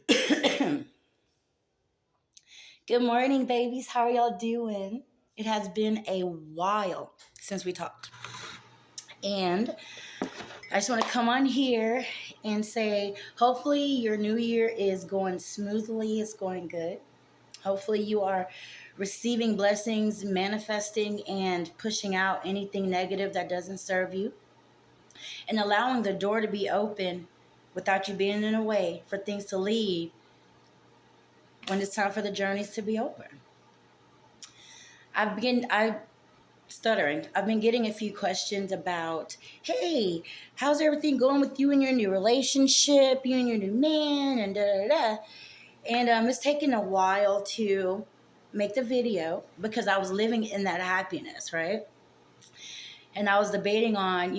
Good morning, babies. How are y'all doing? It has been a while since we talked. And I just want to come on here and say, hopefully, your new year is going smoothly, it's going good. Hopefully, you are receiving blessings, manifesting, and pushing out anything negative that doesn't serve you, and allowing the door to be open without you being in a way for things to leave when it's time for the journeys to be over. I stuttering. I've been getting a few questions about, hey, how's everything going with you and your new relationship, you and your new man, and da da da. And it's taken a while to make the video because I was living in that happiness, right? And I was debating on,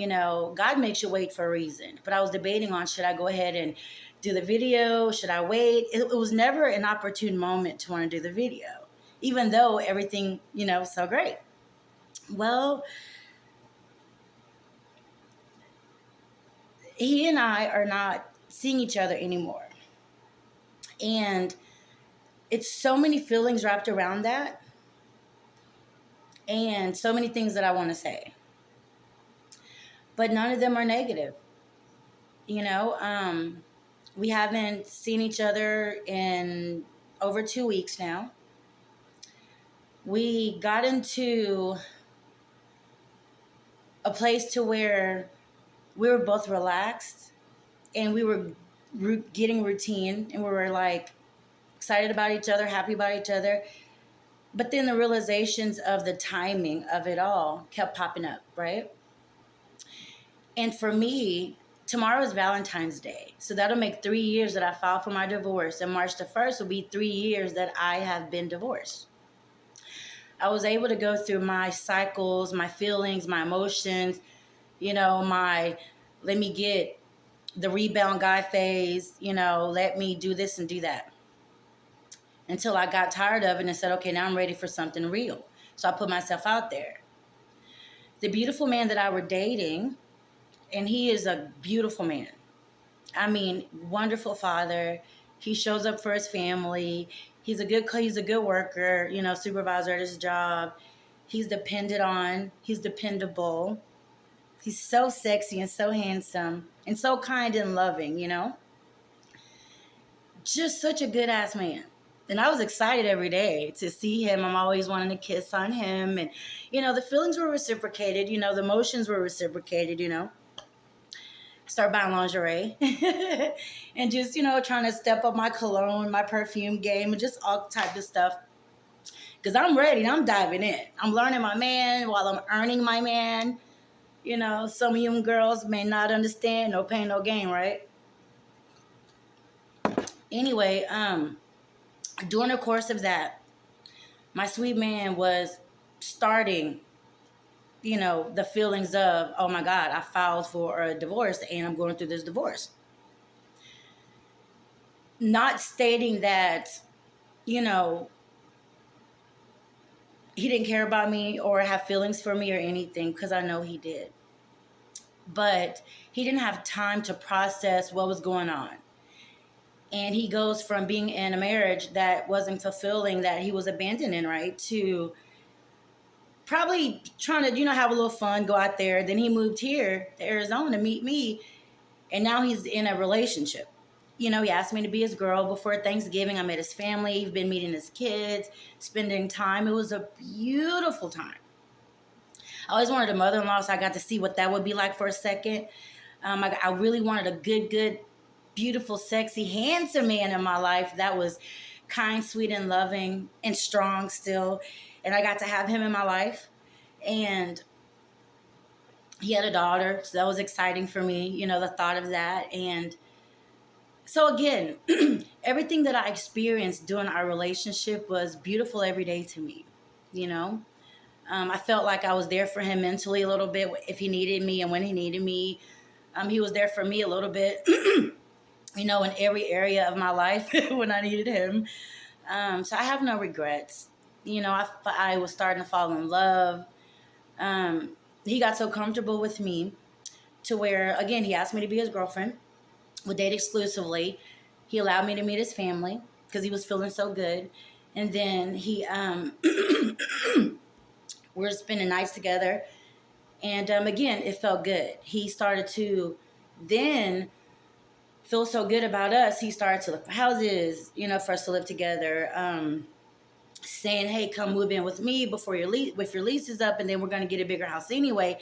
God makes you wait for a reason. But I was debating on, should I go ahead and do the video? Should I wait? It was never an opportune moment to want to do the video, even though everything, was so great. Well, he and I are not seeing each other anymore. And it's so many feelings wrapped around that and so many things that I want to say. But none of them are negative. We haven't seen each other in over 2 weeks now. We got into a place to where we were both relaxed and we were getting routine and we were like excited about each other, happy about each other. But then the realizations of the timing of it all kept popping up, right? And for me, tomorrow is Valentine's Day. So that'll make 3 years that I filed for my divorce. And March the 1st will be 3 years that I have been divorced. I was able to go through my cycles, my feelings, my emotions, my let me get the rebound guy phase, let me do this and do that. Until I got tired of it and said, okay, now I'm ready for something real. So I put myself out there. The beautiful man that I were dating, and he is a beautiful man. I mean, wonderful father. He shows up for his family. He's a good worker, supervisor at his job. He's depended on. He's dependable. He's so sexy and so handsome and so kind and loving, Just such a good ass man. And I was excited every day to see him. I'm always wanting to kiss on him. And, the feelings were reciprocated. The emotions were reciprocated, Start buying lingerie and just, trying to step up my cologne, my perfume game, and just all type of stuff. Because I'm ready. I'm diving in. I'm learning my man while I'm earning my man. Some of you girls may not understand. No pain, no gain, right? Anyway, during the course of that, my sweet man was starting, the feelings of, oh my God, I filed for a divorce and I'm going through this divorce. Not stating that, he didn't care about me or have feelings for me or anything, because I know he did. But he didn't have time to process what was going on. And he goes from being in a marriage that wasn't fulfilling, that he was abandoning, right, to probably trying to, have a little fun, go out there. Then he moved here to Arizona to meet me. And now he's in a relationship. He asked me to be his girl before Thanksgiving. I met his family. He's been meeting his kids, spending time. It was a beautiful time. I always wanted a mother-in-law, so I got to see what that would be like for a second. I really wanted a good, beautiful, sexy, handsome man in my life that was kind, sweet, and loving and strong still. And I got to have him in my life. And he had a daughter, so that was exciting for me, the thought of that. And so again, everything that I experienced during our relationship was beautiful every day to me, I felt like I was there for him mentally a little bit if he needed me, and when he needed me. He was there for me a little bit, in every area of my life when I needed him. So I have no regrets. I was starting to fall in love. He got so comfortable with me to where, again, he asked me to be his girlfriend. We date exclusively. He allowed me to meet his family because he was feeling so good. And then we're spending nights together. And again, it felt good. He started to then feel so good about us. He started to look for houses, for us to live together. Saying, "Hey, come move in with me before your lease is up, and then we're going to get a bigger house anyway."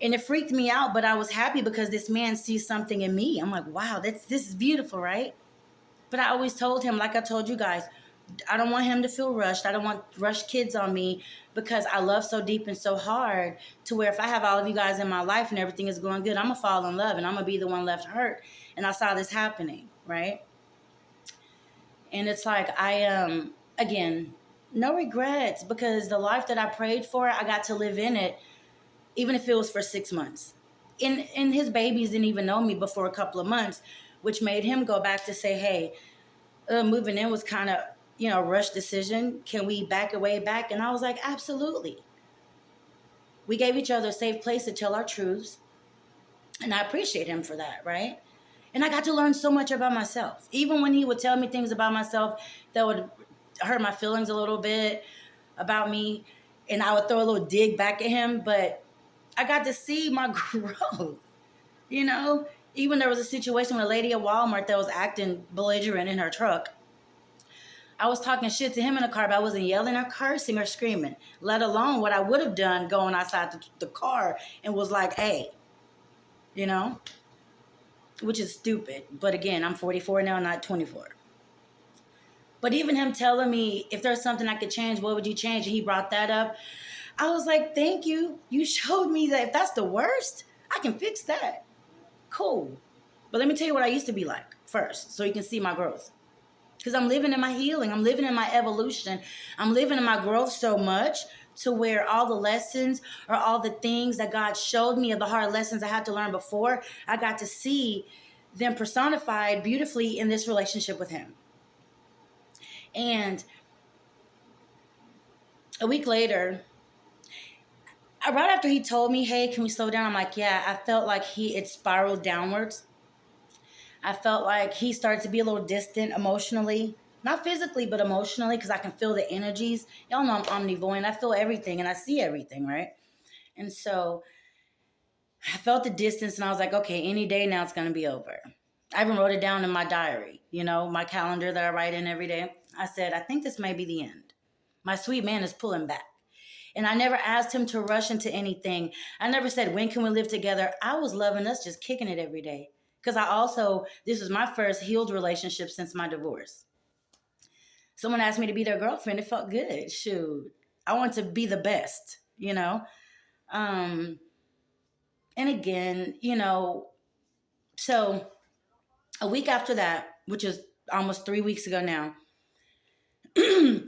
And it freaked me out, but I was happy because this man sees something in me. I'm like, wow, this is beautiful, right? But I always told him, like I told you guys, I don't want him to feel rushed. I don't want rushed kids on me because I love so deep and so hard to where if I have all of you guys in my life and everything is going good, I'm going to fall in love and I'm going to be the one left hurt. And I saw this happening, right? And it's like, again, no regrets because the life that I prayed for, I got to live in it, even if it was for 6 months. And his babies didn't even know me before a couple of months, which made him go back to say, hey, moving in was kind of, a rush decision. Can we back away back? And I was like, absolutely. We gave each other a safe place to tell our truths. And I appreciate him for that, right? And I got to learn so much about myself. Even when he would tell me things about myself that would hurt my feelings a little bit about me, and I would throw a little dig back at him, but I got to see my growth, Even there was a situation with a lady at Walmart that was acting belligerent in her truck. I was talking shit to him in the car, but I wasn't yelling or cursing or screaming, let alone what I would have done going outside the car and was like, hey, which is stupid. But again, I'm 44 now, not 24. But even him telling me if there's something I could change, what would you change? And he brought that up. I was like, thank you. You showed me that if that's the worst, I can fix that. Cool. But let me tell you what I used to be like first, so you can see my growth. Because I'm living in my healing. I'm living in my evolution. I'm living in my growth so much to where all the lessons or all the things that God showed me of the hard lessons I had to learn before, I got to see them personified beautifully in this relationship with him. And a week later, right after he told me, hey, can we slow down? I'm like, yeah, I felt like it spiraled downwards. I felt like he started to be a little distant emotionally, not physically, but emotionally, because I can feel the energies. Y'all know I'm omnivoyant. I feel everything and I see everything, right? And so I felt the distance and I was like, okay, any day now it's going to be over. I even wrote it down in my diary, my calendar that I write in every day. I said, I think this may be the end. My sweet man is pulling back. And I never asked him to rush into anything. I never said, when can we live together? I was loving us, just kicking it every day. Because this was my first healed relationship since my divorce. Someone asked me to be their girlfriend. It felt good. Shoot. I wanted to be the best, And again, so a week after that, which is almost 3 weeks ago now, a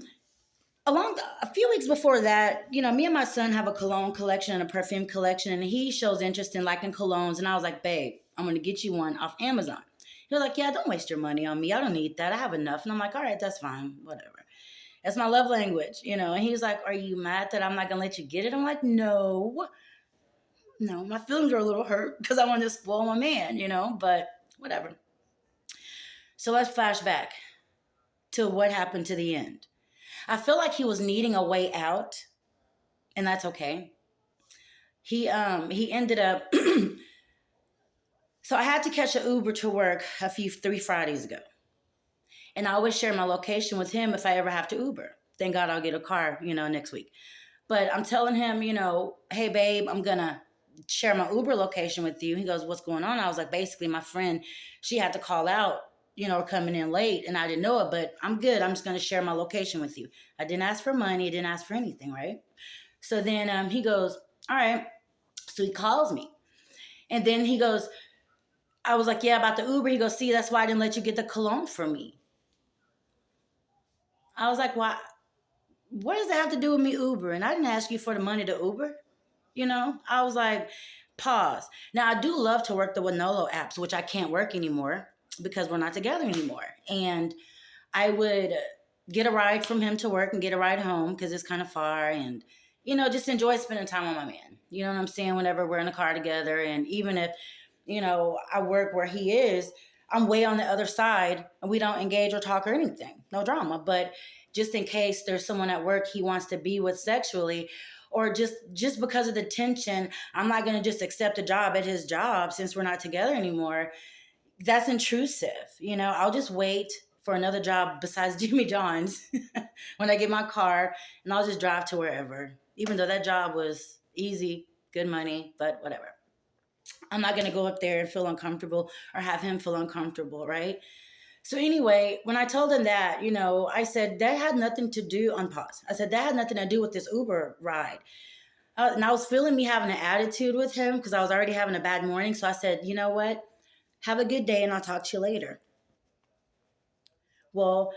few weeks before that, me and my son have a cologne collection and a perfume collection, and he shows interest in liking colognes. And I was like, babe, I'm going to get you one off Amazon. He was like, yeah, don't waste your money on me. I don't need that. I have enough. And I'm like, all right, that's fine. Whatever. That's my love language, And he was like, are you mad that I'm not going to let you get it? I'm like, no, my feelings are a little hurt because I wanted to spoil my man, but whatever. So let's flash back to what happened to the end. I feel like he was needing a way out, and that's okay. He ended up so I had to catch an Uber to work 3 Fridays ago. And I always share my location with him if I ever have to Uber. Thank God I'll get a car, next week. But I'm telling him, hey babe, I'm gonna share my Uber location with you. He goes, what's going on? I was like, basically my friend, she had to call out, coming in late, and I didn't know it, but I'm good. I'm just going to share my location with you. I didn't ask for money. I didn't ask for anything, right? So then he goes, all right. So he calls me. And then he goes, I was like, yeah, about the Uber. He goes, see, that's why I didn't let you get the cologne from me. I was like, why? What does that have to do with me Uber? And I didn't ask you for the money to Uber. I was like, pause. Now, I do love to work the Winolo apps, which I can't work anymore because we're not together anymore. And I would get a ride from him to work and get a ride home because it's kind of far, and, just enjoy spending time with my man. You know what I'm saying? Whenever we're in the car together. And even if, I work where he is, I'm way on the other side and we don't engage or talk or anything. No drama. But just in case there's someone at work he wants to be with sexually, or just because of the tension, I'm not going to just accept a job at his job since we're not together anymore. That's intrusive. I'll just wait for another job besides Jimmy John's when I get my car, and I'll just drive to wherever, even though that job was easy, good money, but whatever. I'm not going to go up there and feel uncomfortable or have him feel uncomfortable, right? So anyway, when I told him that, I said that had nothing to do on pause. I said that had nothing to do with this Uber ride. And I was feeling me having an attitude with him because I was already having a bad morning. So I said, you know what? Have a good day and I'll talk to you later. Well,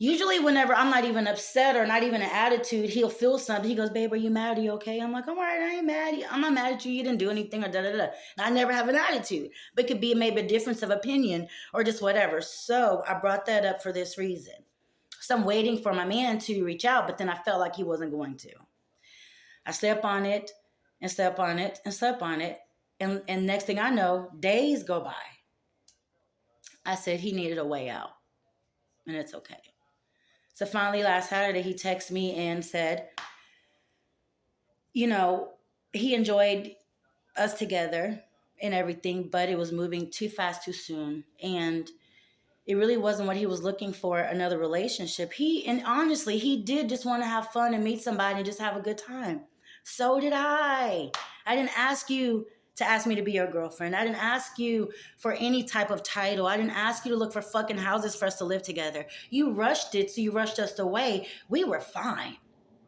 usually whenever I'm not even upset or not even an attitude, he'll feel something. He goes, babe, are you mad? Are you okay? I'm like, I'm all right. I ain't mad. I'm not mad at you. You didn't do anything or da-da-da. And I never have an attitude. But it could be maybe a difference of opinion or just whatever. So I brought that up for this reason. So I'm waiting for my man to reach out, but then I felt like he wasn't going to. I slept on it and slept on it and slept on it. And next thing I know, days go by. I said he needed a way out. And it's okay. So finally, last Saturday, he texted me and said, he enjoyed us together and everything, but it was moving too fast, too soon. And it really wasn't what he was looking for, another relationship. And honestly, he did just want to have fun and meet somebody and just have a good time. So did I. I didn't ask you to ask me to be your girlfriend. I didn't ask you for any type of title. I didn't ask you to look for fucking houses for us to live together. You rushed it, so you rushed us away. We were fine.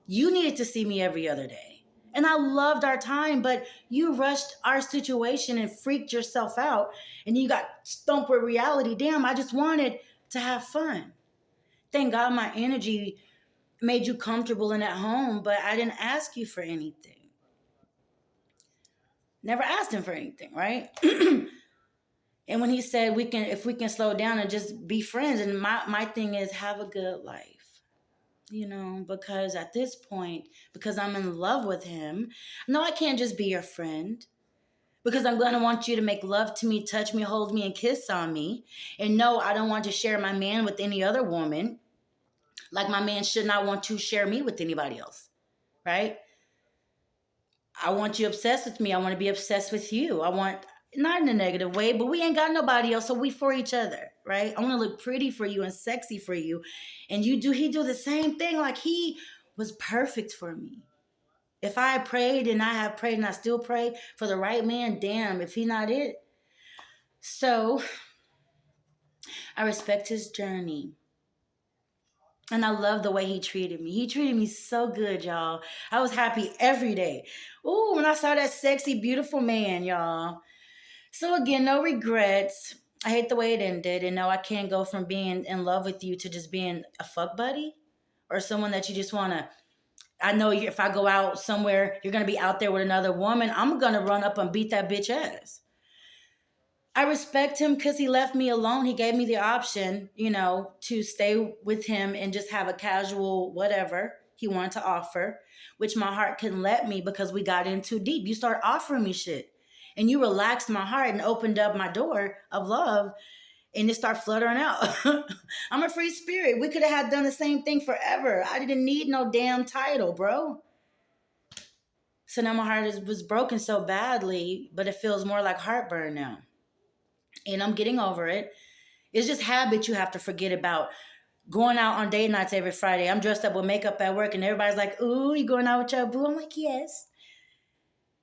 You needed to see me every other day. And I loved our time, but you rushed our situation and freaked yourself out. And you got stumped with reality. Damn, I just wanted to have fun. Thank God my energy made you comfortable and at home, but I didn't ask you for anything. Never asked him for anything, right? And when he said if we can slow down and just be friends, and my thing is have a good life, because at this point, because I'm in love with him, no, I can't just be your friend. Because I'm going to want you to make love to me, touch me, hold me, and kiss on me. And no, I don't want to share my man with any other woman. Like my man should not want to share me with anybody else, right? I want you obsessed with me. I want to be obsessed with you. I want, not in a negative way, but we ain't got nobody else, so we for each other, right? I want to look pretty for you and sexy for you. And he do the same thing. Like he was perfect for me. If I had prayed and I have prayed and I still pray for the right man, damn, if he not it. So I respect his journey. And I love the way he treated me. He treated me so good, y'all. I was happy every day. Ooh, when I saw that sexy, beautiful man, y'all. So again, no regrets. I hate the way it ended. And no, I can't go from being in love with you to just being a fuck buddy or someone that you just want to. I know if I go out somewhere, you're going to be out there with another woman. I'm going to run up and beat that bitch ass. I respect him because he left me alone. He gave me the option, to stay with him and just have a casual whatever he wanted to offer, which my heart couldn't let me because we got in too deep. You start offering me shit and you relaxed my heart and opened up my door of love and it started fluttering out. I'm a free spirit. We could have done the same thing forever. I didn't need no damn title, bro. So now my heart was broken so badly, but it feels more like heartburn now. And I'm getting over it. It's just habits you have to forget about. Going out on date nights every Friday. I'm dressed up with makeup at work and everybody's like, ooh, you going out with your boo? I'm like, yes.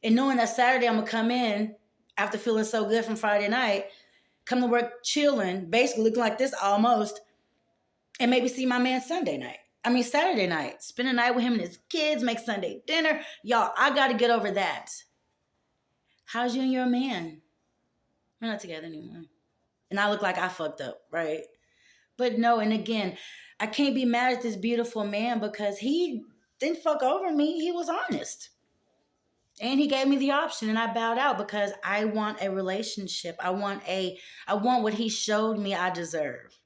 And knowing that Saturday I'm going to come in after feeling so good from Friday night, come to work chilling, basically looking like this almost, and maybe see my man Saturday night. Spend a night with him and his kids, make Sunday dinner. Y'all, I got to get over that. How's you and your man? We're not together anymore. And I look like I fucked up, right? But no, and again, I can't be mad at this beautiful man because he didn't fuck over me. He was honest. And he gave me the option and I bowed out because I want a relationship. I want what he showed me I deserve.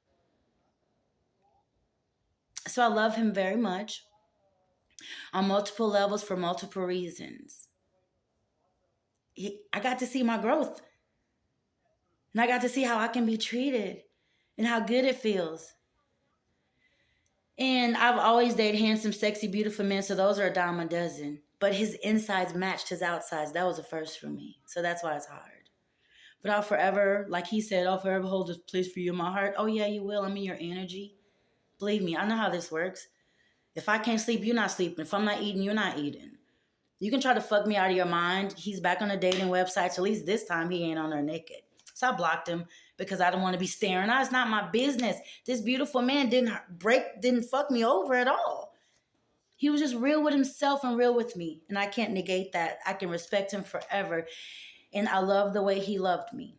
So I love him very much on multiple levels for multiple reasons. I got to see my growth. And I got to see how I can be treated and how good it feels. And I've always dated handsome, sexy, beautiful men, so those are a dime a dozen. But his insides matched his outsides. That was a first for me. So that's why it's hard. But I'll forever, like he said, I'll forever hold this place for you in my heart. Oh, yeah, you will. I'm in your energy. Believe me, I know how this works. If I can't sleep, you're not sleeping. If I'm not eating, you're not eating. You can try to fuck me out of your mind. He's back on the dating websites. At least this time he ain't on there naked. So I blocked him because I don't want to be staring out. It's not my business. This beautiful man didn't fuck me over at all. He was just real with himself and real with me. And I can't negate that. I can respect him forever. And I love the way he loved me.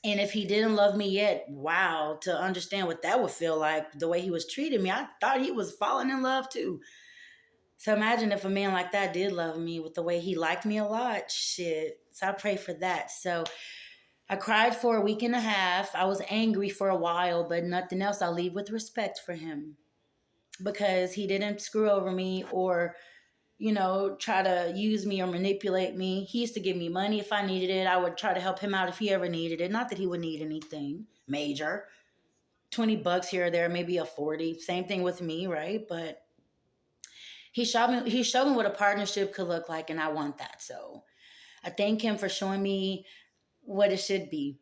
And if he didn't love me yet, wow, to understand what that would feel like, the way he was treating me, I thought he was falling in love too. So imagine if a man like that did love me with the way he liked me a lot. Shit. So I pray for that. So I cried for a week and a half. I was angry for a while, but nothing else. I leave with respect for him because he didn't screw over me or, try to use me or manipulate me. He used to give me money if I needed it. I would try to help him out if he ever needed it. Not that he would need anything major. $20 here or there, maybe a 40. Same thing with me, right? But he showed me what a partnership could look like, and I want that. So I thank him for showing me what it should be.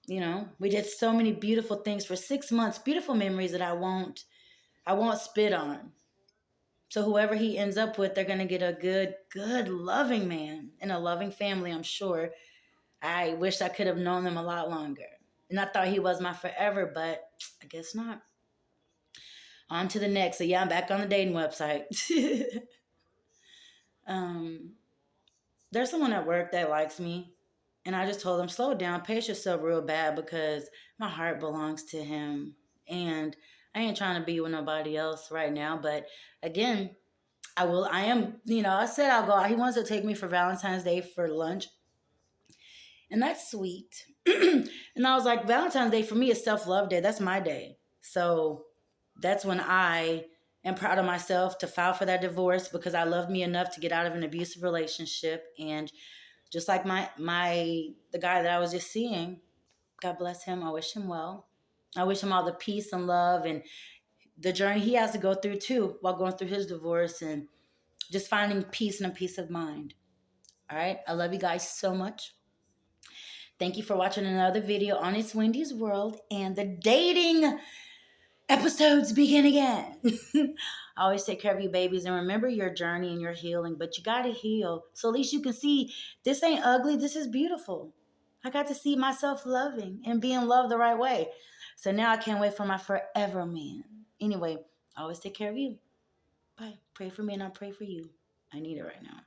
We did so many beautiful things for 6 months, beautiful memories that I won't spit on. So whoever he ends up with, they're gonna get a good, loving man and a loving family, I'm sure. I wish I could have known them a lot longer. And I thought he was my forever, but I guess not. On to the next. So yeah, I'm back on the dating website. um, there's someone at work that likes me. And I just told him, slow down, pace yourself real bad because my heart belongs to him. And I ain't trying to be with nobody else right now. But again, I said I'll go out. He wants to take me for Valentine's Day for lunch. And that's sweet. And I was like, Valentine's Day for me is self love day. That's my day. So that's when I am proud of myself to file for that divorce because I loved me enough to get out of an abusive relationship. And just like the guy that I was just seeing, God bless him. I wish him well. I wish him all the peace and love and the journey he has to go through too while going through his divorce and just finding peace and a peace of mind. All right. I love you guys so much. Thank you for watching another video on It's Wendy's World, and the dating episodes begin again. Always take care of you babies and remember your journey and your healing, but you got to heal. So at least you can see this ain't ugly. This is beautiful. I got to see myself loving and being loved the right way. So now I can't wait for my forever man. Anyway, always take care of you. Bye. Pray for me and I'll pray for you. I need it right now.